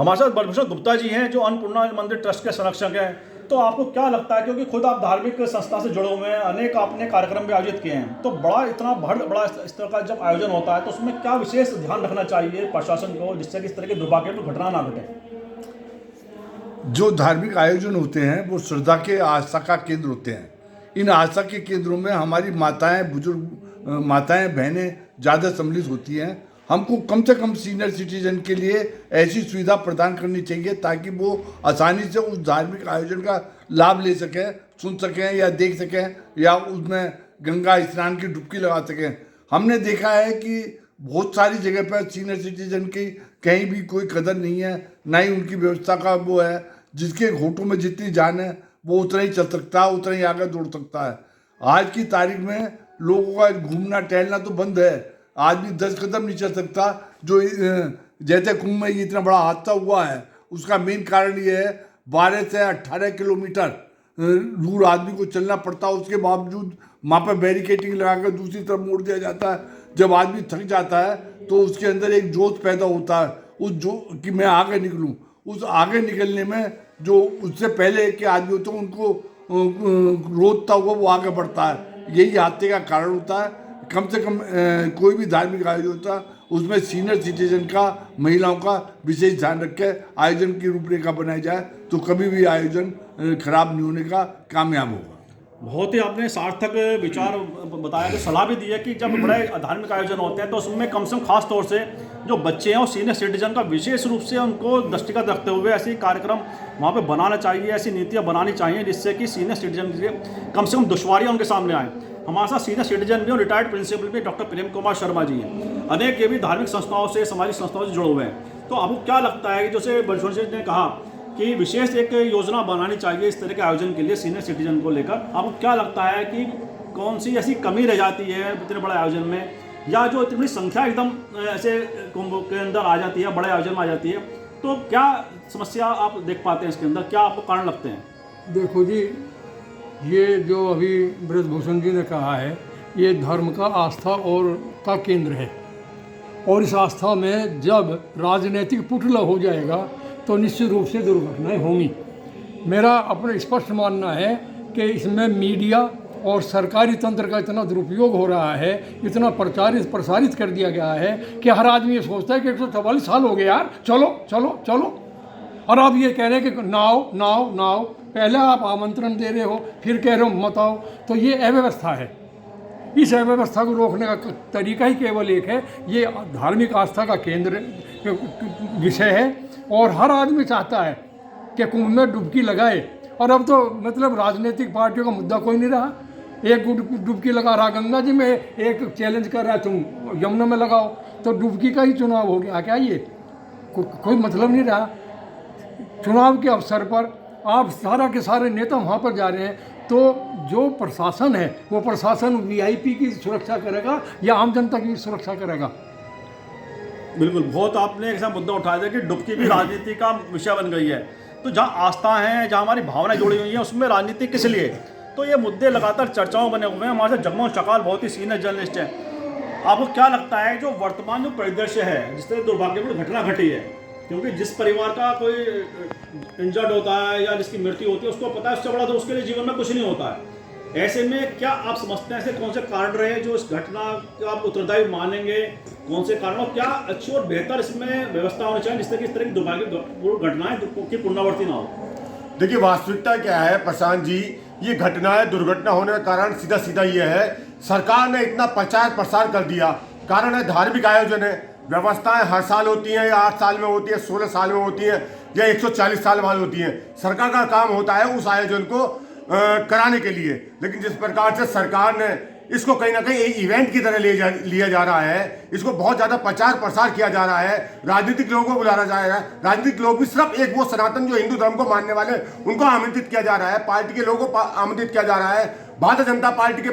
हमारे साथ ब्रजभूषण गुप्ता जी हैं जो अन्नपूर्णा मंदिर ट्रस्ट के संरक्षक हैं। तो आपको क्या लगता है, क्योंकि खुद आप धार्मिक संस्था से जुड़े हुए हैं, अनेक आपने कार्यक्रम भी आयोजित किए हैं, तो बड़ा इस तरह का जब आयोजन होता है तो उसमें क्या विशेष ध्यान रखना चाहिए प्रशासन को, जिससे कि इस तरह की दुर्भाग्यपूर्ण घटना ना घटे? जो धार्मिक आयोजन होते हैं वो श्रद्धा के आस्था का केंद्र होते हैं। इन आस्था के केंद्रों में हमारी माताएं, बुजुर्ग माताएं, बहनें ज़्यादा सम्मिलित होती हैं। हमको कम से कम सीनियर सिटीजन के लिए ऐसी सुविधा प्रदान करनी चाहिए ताकि वो आसानी से उस धार्मिक आयोजन का लाभ ले सकें, सुन सकें या देख सकें या उसमें गंगा स्नान की डुबकी लगा सकें। हमने देखा है कि बहुत सारी जगह पर सीनियर सिटीजन की कहीं भी कोई कदर नहीं है, ना ही उनकी व्यवस्था का वो है। जिसके घोटों में जितनी जान है वो उतना ही चल सकता है, उतना ही आगे दौड़ सकता है। आज की तारीख में लोगों का घूमना टहलना तो बंद है, आदमी 10 कदम नहीं चल सकता। जो जैसे कुंभ में ये इतना बड़ा हादसा हुआ है उसका मेन कारण ये है 12 से 18 किलोमीटर दूर आदमी को चलना पड़ता है, उसके बावजूद वहाँ पर बैरिकेटिंग लगाकर दूसरी तरफ मोड़ दिया जाता है। जब आदमी थक जाता है तो उसके अंदर एक जोश पैदा होता है, उस जो कि मैं आगे निकलूं। उस आगे निकलने में जो उससे पहले के आदमी होते हैं उनको रोकता हुआ वो आगे बढ़ता है, यही हादसे का कारण होता है। कम से कम कोई भी धार्मिक आयोजन होता है उसमें सीनियर सिटीजन का, महिलाओं का विशेष ध्यान रख के आयोजन की रूपरेखा बनाई जाए तो कभी भी आयोजन खराब नहीं होने का कामयाब होगा। बहुत ही आपने सार्थक विचार बताया, तो सलाह भी दी है कि जब बड़े धार्मिक आयोजन होते हैं तो उसमें कम से कम खास तौर से जो बच्चे हैं और सीनियर सिटीजन का विशेष रूप से उनको दृष्टिगत रखते हुए ऐसे कार्यक्रम वहाँ पे बनाना चाहिए, ऐसी नीतियाँ बनानी चाहिए जिससे कि सीनियर सिटीजन के कम से कम दुश्वारियाँ उनके सामने आएँ। हमारे साथ सीनियर सिटीजन भी और रिटायर्ड प्रिंसिपल भी डॉक्टर प्रेम कुमार शर्मा जी हैं। अनेक ये भी धार्मिक संस्थाओं से, सामाजिक संस्थाओं से जुड़े हुए हैं। तो आपको क्या लगता है कि जैसे ब्रजभूषण जी ने कहा कि विशेष एक योजना बनानी चाहिए इस तरह के आयोजन के लिए सीनियर सिटीजन को लेकर, आपको क्या लगता है कि कौन सी ऐसी कमी रह जाती है इतने बड़े आयोजन में, या जो इतनी बड़ी संख्या एकदम ऐसे कुंभ के अंदर आ जाती है, बड़े आयोजन में आ जाती है, तो क्या समस्या आप देख पाते हैं इसके अंदर, क्या आपको कारण लगते हैं? देखो जी, ये जो अभी ब्रजभूषण जी ने कहा है ये धर्म का आस्था और का केंद्र है, और इस आस्था में जब राजनीतिक पुतला हो जाएगा तो निश्चित रूप से दुर्घटनाएं होंगी। मेरा अपना स्पष्ट मानना है कि इसमें मीडिया और सरकारी तंत्र का इतना दुरुपयोग हो रहा है, इतना प्रसारित कर दिया गया है कि हर आदमी ये सोचता है कि 144 साल हो गए यार, चलो चलो चलो, और आप ये कह रहे हैं कि नाव नाव नाव, पहले आप आमंत्रण दे रहे हो फिर कह रहे हो मत आओ, तो ये अव्यवस्था है। इस अव्यवस्था को रोकने का तरीका ही केवल एक है, ये धार्मिक आस्था का केंद्र विषय है और हर आदमी चाहता है कि कुंभ में डुबकी लगाए। और अब तो मतलब राजनीतिक पार्टियों का मुद्दा कोई नहीं रहा, एक डुबकी लगा रहा गंगा जी में, एक चैलेंज कर रहा है तुम यमुना में लगाओ, तो डुबकी का ही चुनाव हो गया क्या? ये कोई मतलब नहीं रहा। चुनाव के अवसर पर आप सारा के सारे नेता वहाँ पर जा रहे हैं, तो जो प्रशासन है वो प्रशासन वीआईपी की सुरक्षा करेगा या आम जनता की सुरक्षा करेगा? बिल्कुल, बहुत आपने ऐसा मुद्दा उठाया था कि डुबकी भी राजनीति का विषय बन गई है। तो जहाँ आस्था है, जहाँ हमारी भावनाएं जुड़ी हुई हैं, उसमें राजनीति किस लिए? तो ये मुद्दे लगातार चर्चाओं बने हुए हैं। हमारे साथ जगमोहन चकाल बहुत ही सीनियर जर्नलिस्ट हैं। आपको क्या लगता है जो वर्तमान जो परिदृश्य है, जिस तरह दुर्भाग्यपूर्ण घटना घटी है, क्योंकि जिस परिवार का कोई इंजर्ड होता है या जिसकी मृत्यु होती है उसको पता है उससे बड़ा तो उसके लिए जीवन में कुछ नहीं होता है। ऐसे में क्या आप समझते हैं ऐसे कौन से कारण रहे जो इस घटना का आप उत्तरदायी मानेंगे, कौन से कारण, और क्या अच्छी और बेहतर इसमें व्यवस्था होनी चाहिए जिससे कि इस तरह की दुर्भाग्यपूर्ण घटनाएं की पुनरावृत्ति ना हो? देखिए, वास्तविकता क्या है प्रशांत जी, ये घटनाएं दुर्घटना होने का कारण सीधा सीधा ये है, सरकार ने इतना प्रचार प्रसार कर दिया। कारण है धार्मिक आयोजन है, व्यवस्थाएं हर साल होती हैं या 8 साल में होती है, 16 साल में होती है या 140 साल बाद होती है। सरकार का काम होता है उस आयोजन को कराने के लिए, लेकिन जिस प्रकार से सरकार ने इसको कहीं ना कहीं एक इवेंट की तरह लिया जा रहा है, इसको बहुत ज़्यादा प्रचार प्रसार किया जा रहा है, राजनीतिक लोगों को बुलाया जा रहा है। राजनीतिक लोग भी सिर्फ एक वो सनातन जो हिंदू धर्म को मानने वाले उनको आमंत्रित किया जा रहा है, पार्टी के लोगों को आमंत्रित किया जा रहा है। भारतीय जनता पार्टी के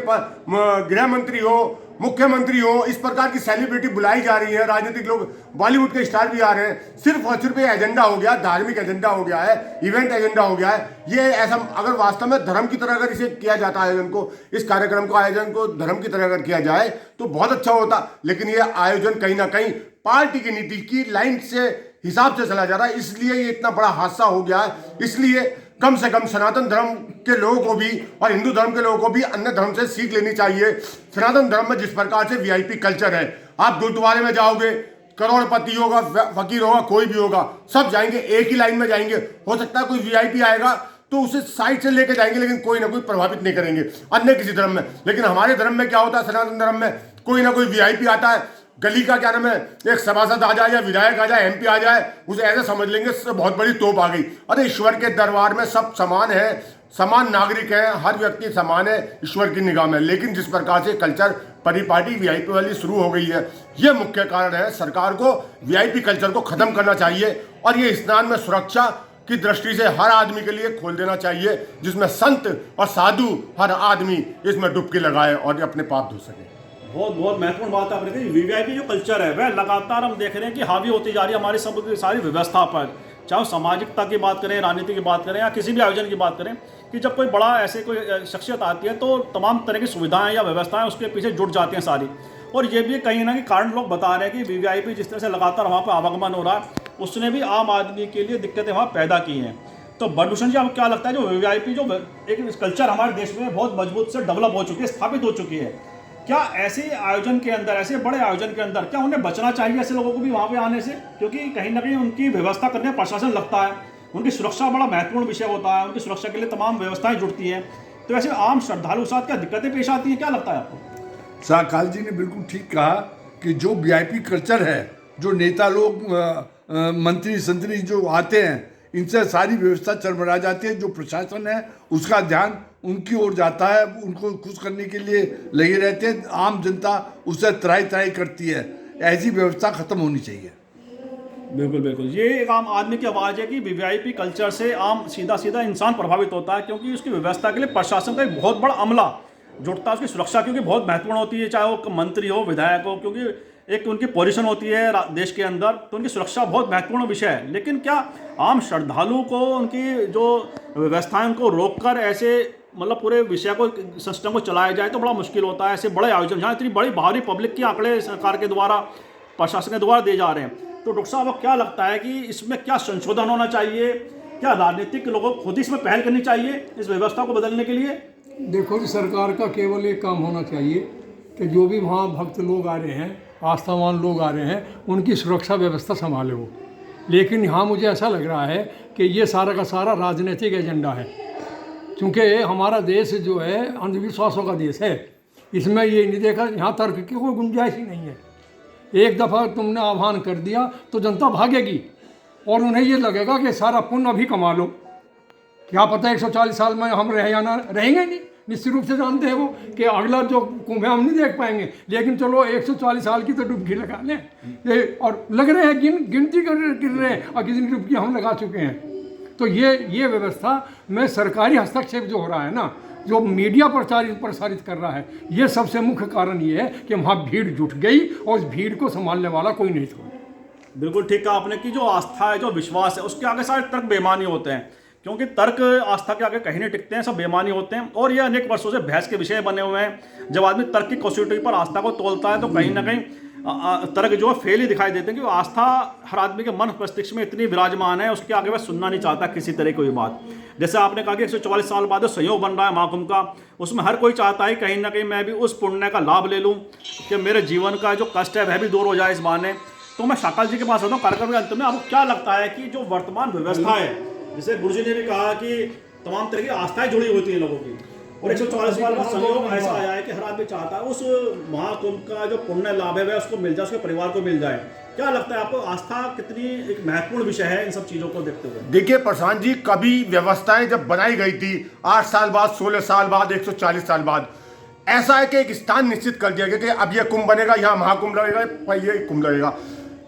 गृह मंत्री हो, मुख्यमंत्री हो, इस प्रकार की सेलिब्रिटी बुलाई जा रही है, राजनीतिक लोग, बॉलीवुड के स्टार भी आ रहे हैं। सिर्फ और सिर्फ ये एजेंडा हो गया, धार्मिक एजेंडा हो गया है, इवेंट एजेंडा हो गया है। ये ऐसा अगर वास्तव में धर्म की तरह अगर इसे किया जाता है, आयोजन को, इस कार्यक्रम को, आयोजन को धर्म की तरह अगर किया जाए तो बहुत अच्छा होता। लेकिन ये आयोजन कहीं ना कहीं पार्टी की नीति की लाइन से हिसाब से चला जा रहा है, इसलिए ये इतना बड़ा हादसा हो गया है। इसलिए कम से कम सनातन धर्म के लोगों को भी और हिंदू धर्म के लोगों को भी अन्य धर्म से सीख लेनी चाहिए। सनातन धर्म में जिस प्रकार से वीआईपी कल्चर है, आप गुरुद्वारे में जाओगे, करोड़पति होगा, फकीर होगा, कोई भी होगा, सब जाएंगे एक ही लाइन में जाएंगे। हो सकता है कोई वीआईपी आएगा तो उसे साइड से लेके जाएंगे, लेकिन कोई ना कोई प्रभावित नहीं करेंगे अन्य किसी धर्म में। लेकिन हमारे धर्म में क्या होता है, सनातन धर्म में कोई ना कोई वीआईपी आता है, गली का क्या नाम है, एक सभासद आ जाए या विधायक आ जाए, एमपी आ जाए, उसे ऐसे समझ लेंगे बहुत बड़ी तोप आ गई। अरे ईश्वर के दरबार में सब समान है, समान नागरिक है, हर व्यक्ति समान है ईश्वर की निगाह में। लेकिन जिस प्रकार से कल्चर परिपाटी वीआईपी वाली शुरू हो गई है, यह मुख्य कारण है। सरकार को वीआईपी कल्चर को खत्म करना चाहिए और ये स्नान में सुरक्षा की दृष्टि से हर आदमी के लिए खोल देना चाहिए, जिसमें संत और साधु हर आदमी इसमें डुबकी लगाए और अपने पाप धो सके। बहुत बहुत महत्वपूर्ण बात आपने कही। वीवीआईपी जो कल्चर है वह लगातार हम देख रहे हैं कि हावी होती जा रही है हमारी सब सारी व्यवस्था पर, चाहे सामाजिकता की बात करें, राजनीति की बात करें या किसी भी आयोजन की बात करें, कि जब कोई बड़ा ऐसे कोई शख्सियत आती है तो तमाम तरह की सुविधाएं या व्यवस्थाएं उसके पीछे जुट जाती हैं सारी। और ये भी कहीं ना कहीं कारण लोग बता रहे हैं कि वीवीआईपी जिस तरह से लगातार वहाँ पर आवागमन हो रहा है, उसने भी आम आदमी के लिए दिक्कतें वहाँ पैदा की हैं। तो बड़भूषण जी, आपको क्या लगता है जो वीवीआईपी जो एक कल्चर हमारे देश में बहुत मजबूत से डेवलप हो चुकी है, स्थापित हो चुकी है, क्या ऐसे आयोजन के अंदर, ऐसे बड़े आयोजन के अंदर क्या उन्हें बचना चाहिए ऐसे लोगों को भी वहाँ पे आने से? क्योंकि कहीं ना कहीं उनकी व्यवस्था करने में प्रशासन लगता है, उनकी सुरक्षा बड़ा महत्वपूर्ण विषय होता है, उनकी सुरक्षा के लिए तमाम व्यवस्थाएं जुड़ती हैं। तो ऐसे आम श्रद्धालु के साथ क्या दिक्कतें पेश आती हैं, क्या लगता है आपको? साकाल जी ने बिल्कुल ठीक कहा कि जो वीआईपी कल्चर है, जो नेता लोग मंत्री संतरी जो आते हैं, इनसे सारी व्यवस्था चरमरा जाती है। जो प्रशासन है उसका ध्यान उनकी ओर जाता है, उनको खुश करने के लिए लगे रहते हैं, आम जनता उससे त्राई त्राई करती है। ऐसी व्यवस्था खत्म होनी चाहिए। बिल्कुल बिल्कुल, ये एक आम आदमी की आवाज़ है कि वीवीआईपी कल्चर से आम सीधा सीधा इंसान प्रभावित होता है, क्योंकि उसकी व्यवस्था के लिए प्रशासन का एक बहुत बड़ा अमला जुड़ता है। उसकी सुरक्षा क्योंकि बहुत महत्वपूर्ण होती है, चाहे वो मंत्री हो, विधायक हो, क्योंकि एक उनकी पोजीशन होती है देश के अंदर, तो उनकी सुरक्षा बहुत महत्वपूर्ण विषय है। लेकिन क्या आम श्रद्धालु को उनकी जो व्यवस्थाएं उनको रोककर ऐसे मतलब पूरे विषय को, सिस्टम को चलाया जाए तो बड़ा मुश्किल होता है। ऐसे बड़े आयोजन जहाँ इतनी बड़ी बाहरी पब्लिक के आंकड़े सरकार के द्वारा, प्रशासन के द्वारा दिए जा रहे हैं, तो डॉक्टर साहब आपको क्या लगता है कि इसमें क्या संशोधन होना चाहिए? क्या राजनीतिक लोगों को खुद इसमें पहल करनी चाहिए इस व्यवस्था को बदलने के लिए? देखो जी, सरकार का केवल एक काम होना चाहिए कि जो भी वहाँ भक्त लोग आ रहे हैं, आस्थावान लोग आ रहे हैं, उनकी सुरक्षा व्यवस्था संभाले वो। लेकिन यहाँ मुझे ऐसा लग रहा है कि ये सारा का सारा राजनीतिक एजेंडा है, क्योंकि हमारा देश जो है अंधविश्वासों का देश है। इसमें ये नहीं देखा, यहाँ तर्क की कोई गुंजाइश ही नहीं है। एक दफ़ा तुमने आह्वान कर दिया तो जनता भागेगी और उन्हें ये लगेगा कि सारा पुण्य अभी कमा लो। क्या पता 140 साल में हम रहे या ना रहेंगे, नहीं निश्चित रूप से जानते हैं वो कि अगला जो कुंभ है हम नहीं देख पाएंगे। लेकिन चलो 140 साल की तो डुबकी लगा लें, और लग रहे हैं गिनती कर रहे हैं और किसी डुबकी हम लगा चुके हैं। तो ये व्यवस्था में सरकारी हस्तक्षेप जो हो रहा है ना, जो मीडिया प्रसारित कर रहा है, ये सबसे मुख्य कारण ये है कि वहाँ भीड़ जुट गई और उस भीड़ को संभालने वाला कोई नहीं था। बिल्कुल ठीक कहा आपने कि जो आस्था है, जो विश्वास है, उसके आगे सारे तर्क बेमानी होते हैं, क्योंकि तर्क आस्था के आगे कहीं नहीं टिकते हैं, सब बेमानी होते हैं। और ये अनेक वर्षों से बहस के विषय बने हुए हैं। जब आदमी तर्क की कसौटी पर आस्था को तोलता है तो कहीं ना कहीं तर्क जो है फेल ही दिखाई देते हैं, क्योंकि आस्था हर आदमी के मन मस्तिष्क में इतनी विराजमान है, उसके आगे वह सुनना नहीं चाहता किसी तरह की बात। जैसे आपने कहा कि 144 साल बाद संयोग बन रहा है महाकुंभ का, उसमें हर कोई चाहता है कहीं ना कहीं मैं भी उस पुण्य का लाभ ले लूँ कि मेरे जीवन का जो कष्ट है वह भी दूर हो जाए इस बहाने। तो मैं शाकाल जी के पास आता हूँ कार्यक्रम के अंत में। आपको क्या लगता है कि जो वर्तमान व्यवस्था है, जैसे गुरु जी ने भी कहा कि तमाम तरह की आस्थाएं जुड़ी होती हैं लोगों की, और 144 साल का संयोग ऐसा आया है कि हर आदमी चाहता है उस महाकुंभ का जो पुण्य लाभ है वह उसको मिल जाए, उसके परिवार को मिल जाए। क्या लगता है आपको, आस्था कितनी एक महत्वपूर्ण विषय है इन सब चीज़ों को देखते हुए? देखिए प्रशांत जी, कभी व्यवस्थाएं जब बनाई गई थी 8 साल बाद, 16 साल बाद, 140 साल बाद, ऐसा है कि एक स्थान निश्चित कर दिया गया कि अब यह कुंभ बनेगा, यहाँ महाकुंभ लगेगा, ये कुंभ लगेगा।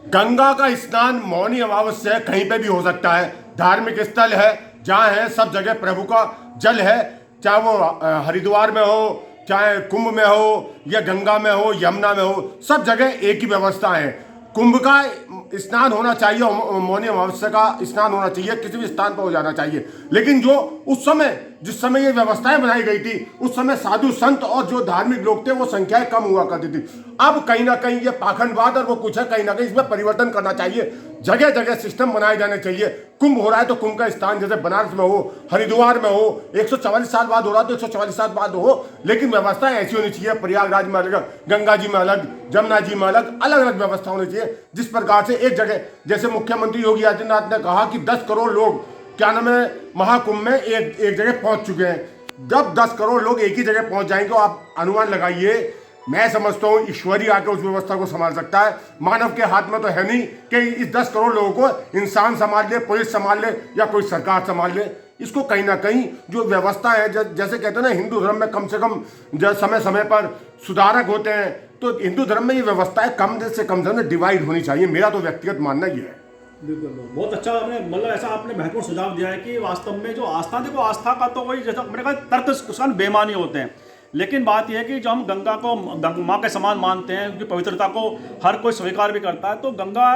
गंगा का स्नान मौनी अमावस्या है, कहीं पे भी हो सकता है। धार्मिक स्थल है, जहाँ है सब जगह प्रभु का जल है, चाहे वो हरिद्वार में हो, चाहे कुंभ में हो, या गंगा में हो, यमुना में हो, सब जगह एक ही व्यवस्था है। कुंभ का स्नान होना चाहिए, मौनी अमावस्या का स्नान होना चाहिए, किसी भी स्थान पर हो जाना चाहिए। लेकिन जो उस समय जिस समय ये व्यवस्थाएं बनाई गई थी उस समय साधु संत और जो धार्मिक लोग थे वो संख्याएं कम हुआ करती थी। अब कहीं ना कहीं ये पाखंडवाद और वो कुछ है, कहीं ना कहीं इसमें परिवर्तन करना चाहिए। जगह जगह सिस्टम बनाए जाने चाहिए। कुंभ हो रहा है तो कुंभ का स्थान जैसे बनारस में हो, हरिद्वार में हो, 144 साल बाद हो रहा तो 144 साल बाद हो, लेकिन व्यवस्था ऐसी होनी चाहिए। प्रयागराज में अलग, गंगा जी में अलग, जमुना जी में अलग, अलग अलग व्यवस्था होनी चाहिए। जिस प्रकार से एक जगह जैसे मुख्यमंत्री योगी आदित्यनाथ ने कहा कि 10 करोड़ लोग क्या नाम है महाकुंभ में एक जगह पहुंच चुके हैं। जब 10 करोड़ लोग एक ही जगह पहुंच जाएंगे तो आप अनुमान लगाइए, मैं समझता हूं ईश्वर ही आकर उस व्यवस्था को संभाल सकता है। मानव के हाथ में तो है नहीं कि इस 10 करोड़ लोगों को इंसान संभाल ले, पुलिस संभाल ले या कोई सरकार संभाल ले। इसको कहीं ना कहीं जो व्यवस्था है, जैसे कहते हैं ना हिंदू धर्म में कम से कम समय समय पर सुधारक होते हैं, तो हिंदू धर्म में ये व्यवस्थाएं कम से कम डिवाइड होनी चाहिए। मेरा तो व्यक्तिगत मानना ये है। बिल्कुल, बहुत अच्छा आपने मतलब ऐसा आपने महत्वपूर्ण सुझाव दिया है कि वास्तव में जो आस्था, देखो आस्था का तो वही जैसा मैंने कहा तर्क उसका बेमानी होते हैं, लेकिन बात यह है कि जो हम गंगा को माँ के समान मानते हैं, उनकी पवित्रता को हर कोई स्वीकार भी करता है, तो गंगा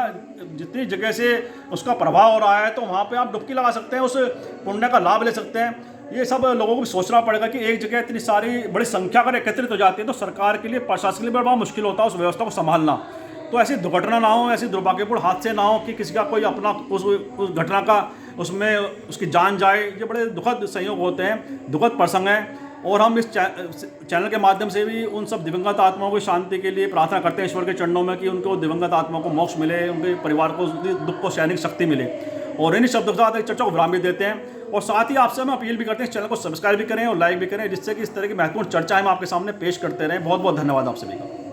जितनी जगह से उसका प्रभाव हो रहा है तो वहाँ पे आप डुबकी लगा सकते हैं, उस पुण्य का लाभ ले सकते हैं। ये सब लोगों को भी सोचना पड़ेगा कि एक जगह इतनी सारी बड़ी संख्या अगर एकत्रित हो जाती है तो सरकार के लिए, प्रशासन के लिए बड़ा मुश्किल होता है उस व्यवस्था को संभालना। तो ऐसी दुर्घटना ना हो, ऐसी दुर्भाग्यपूर्ण हादसे ना हो कि किसी का कोई अपना उस घटना का उसमें उसकी जान जाए। ये बड़े दुखद संयोग होते हैं, दुखद प्रसंग हैं। और हम इस चैनल के माध्यम से भी उन सब दिवंगत आत्माओं की शांति के लिए प्रार्थना करते हैं ईश्वर के चरणों में कि उनको दिवंगत आत्माओं को मोक्ष मिले, उनके परिवार को दुख को सहने की शक्ति मिले। और इन्हीं शब्दों के साथ एक चर्चा को विराम भी देते हैं और साथ ही आपसे हम अपील भी करते हैं इस चैनल को सब्सक्राइब भी करें और लाइक भी करें, जिससे कि इस तरह की महत्वपूर्ण चर्चाएं हम आपके सामने पेश करते रहें। बहुत बहुत धन्यवाद आप सभी का।